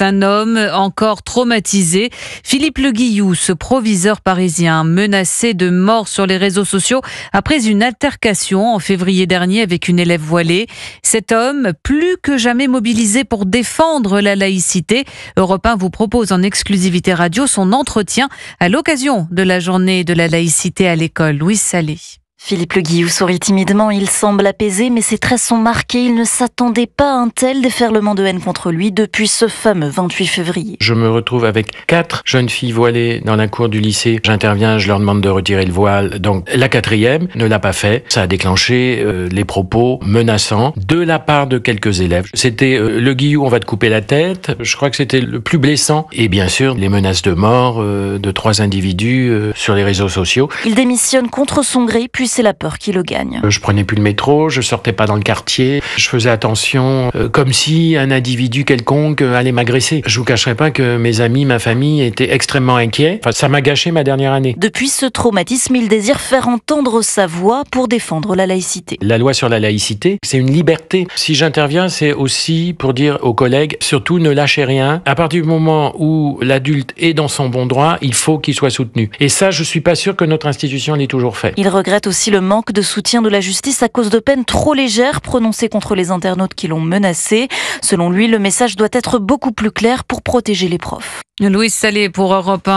un homme encore traumatisé. Philippe Le Guillou, ce proviseur parisien menacé de mort sur les réseaux sociaux après une altercation en février dernier avec une élève voilée. Cet homme, plus que jamais mobilisé pour défendre la laïcité. Europe 1 vous propose en exclusivité radio son entretien à l'occasion de la journée de la laïcité à l'école. Louise Salé. Philippe Le Guillou sourit timidement, il semble apaisé, mais ses traits sont marqués. Il ne s'attendait pas à un tel déferlement de haine contre lui depuis ce fameux 28 février. Je me retrouve avec 4 jeunes filles voilées dans la cour du lycée. J'interviens, je leur demande de retirer le voile. Donc la 4e ne l'a pas fait. Ça a déclenché les propos menaçants de la part de quelques élèves. C'était Le Guillou, on va te couper la tête. Je crois que c'était le plus blessant. Et bien sûr, les menaces de mort de 3 individus sur les réseaux sociaux. Il démissionne contre son gré, puis c'est la peur qui le gagne. Je prenais plus le métro, je sortais pas dans le quartier, je faisais attention comme si un individu quelconque allait m'agresser. Je vous cacherai pas que mes amis, ma famille étaient extrêmement inquiets. Enfin, ça m'a gâché ma dernière année. Depuis ce traumatisme, il désire faire entendre sa voix pour défendre la laïcité. La loi sur la laïcité, c'est une liberté. Si j'interviens, c'est aussi pour dire aux collègues, surtout ne lâchez rien. À partir du moment où l'adulte est dans son bon droit, il faut qu'il soit soutenu. Et ça, je suis pas sûr que notre institution l'ait toujours fait. Il regrette aussi le manque de soutien de la justice à cause de peines trop légères prononcées contre les internautes qui l'ont menacé. Selon lui, le message doit être beaucoup plus clair pour protéger les profs. Louise Salé pour Europe 1.